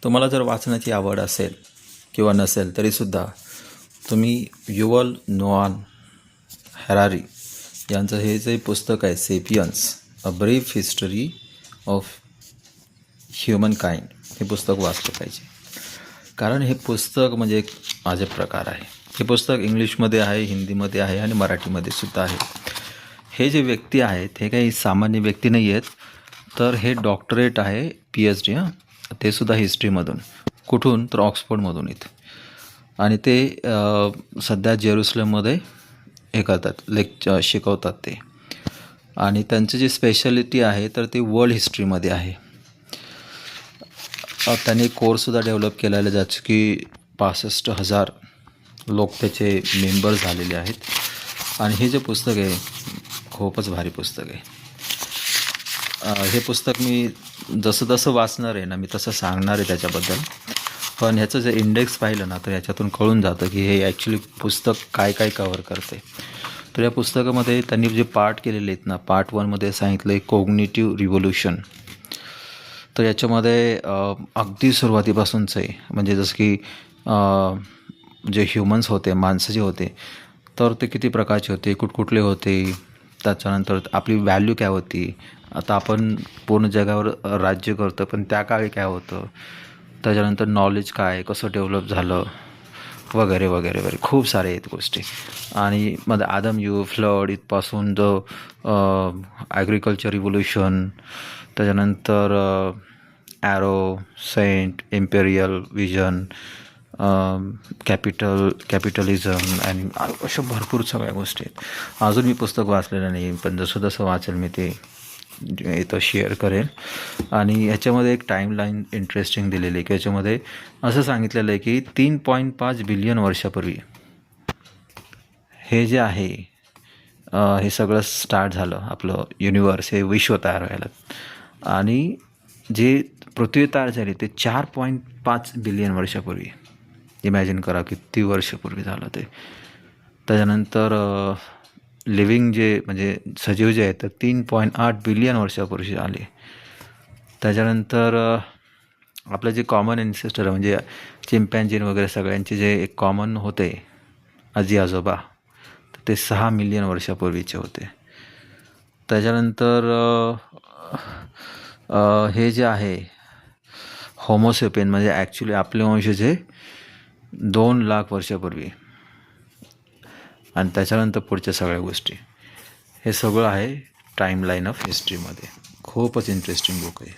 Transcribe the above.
तुम्हाला जर वाचनाची आवड असेल किंवा नसेल तरीसुद्धा तुम्ही युवल नोआन हॅरारी यांचं हे जे पुस्तक आहे Sapiens a brief history of human kind हे पुस्तक वाचलं पाहिजे. कारण हे पुस्तक म्हणजे एक अजब प्रकार आहे. हे पुस्तक इंग्लिशमध्ये आहे, हिंदीमध्ये आहे आणि मराठीमध्ये सुद्धा आहे. हे जे व्यक्ती आहेत हे काही सामान्य व्यक्ती नाही आहेत, तर हे डॉक्टरेट आहे PhD ते सुद्धा हिस्ट्रीमधून. कुठून तर ऑक्सफोर्डमधून येते आणि ते सध्या जेरुसलेममध्ये हे करतात, शिकवतात ते. आणि त्यांची जी स्पेशालिटी आहे तर ती वर्ल्ड हिस्ट्रीमध्ये आहे. त्यांनी कोर्ससुद्धा डेव्हलप केलेला आहे ज्याचे की 65,000 लोक त्याचे मेंबर झालेले आहेत. आणि हे जे पुस्तक आहे खूपच भारी पुस्तक आहे. हे पुस्तक मी जसं वाचणार आहे ना मी तसं सांगणार आहे त्याच्याबद्दल. पण ह्याचं जे इंडेक्स पाहिलं ना तर याच्यातून कळून जातं की हे ॲक्च्युली पुस्तक काय काय कव्हर करते. तर या पुस्तकामध्ये त्यांनी जे पार्ट केलेले आहेत ना, पार्ट 1मध्ये सांगितलं आहे कोग्निटिव्ह रिव्होल्यूशन. तर याच्यामध्ये अगदी सुरुवातीपासूनच आहे, म्हणजे जसं की जे ह्युमन्स होते, माणसं जे होते तर ते किती प्रकारचे होते, कुठकुठले होते, त्याच्यानंतर आपली व्हॅल्यू काय होती, आता आपण पूर्ण जगावर राज्य करतो पण त्या काळी काय होतं, त्याच्यानंतर नॉलेज काय, कसं डेव्हलप झालं वगैरे वगैरे वगैरे खूप सारे आहेत गोष्टी. आणि मग आदम यू फ्लड इथपासून जो ॲग्रिकल्चर रिव्होल्यूशन, त्याच्यानंतर ॲरो, सेंट, इम्पेरियल विजन, कॅपिटलिझम आणि अशा भरपूर सगळ्या गोष्टी आहेत. अजून मी पुस्तक वाचलेलं नाही, पण जसं वाचेल मी ते इथं शेअर करेल. आणि ह्याच्यामध्ये एक टाईमलाईन इंटरेस्टिंग दिलेली आहे की याच्यामध्ये असं सांगितलेलं आहे की 3.5 बिलियन वर्षापूर्वी हे जे आहे हे सगळं स्टार्ट झालं. आपलं युनिवर्स हे विश्व तयार व्हायला. आणि जे पृथ्वी तयार झाली ते 4.5 बिलियन वर्षापूर्वी. इमॅजिन करा किती वर्षापूर्वी झालं ते. त्याच्यानंतर लिव्हिंग जे म्हणजे सजीव जे आहेत तर 3.8 बिलियन वर्षापूर्वी आले. त्याच्यानंतर आपलं जे कॉमन एन्सेस्टर म्हणजे चिंपॅन्झी वगैरे सगळ्यांचे जे एक कॉमन होते आजी आजोबा, तर ते 6 मिलियन वर्षापूर्वीचे होते. त्याच्यानंतर हे जे आहे होमोसेपियन म्हणजे ॲक्च्युली आपले वंशज 2 लाख वर्षापूर्वी. आणि त्याच्यानंतर पुढच्या सगळ्या गोष्टी हे सगळं आहे टाईमलाईन ऑफ हिस्ट्रीमध्ये. खूपच इंटरेस्टिंग बुक आहे.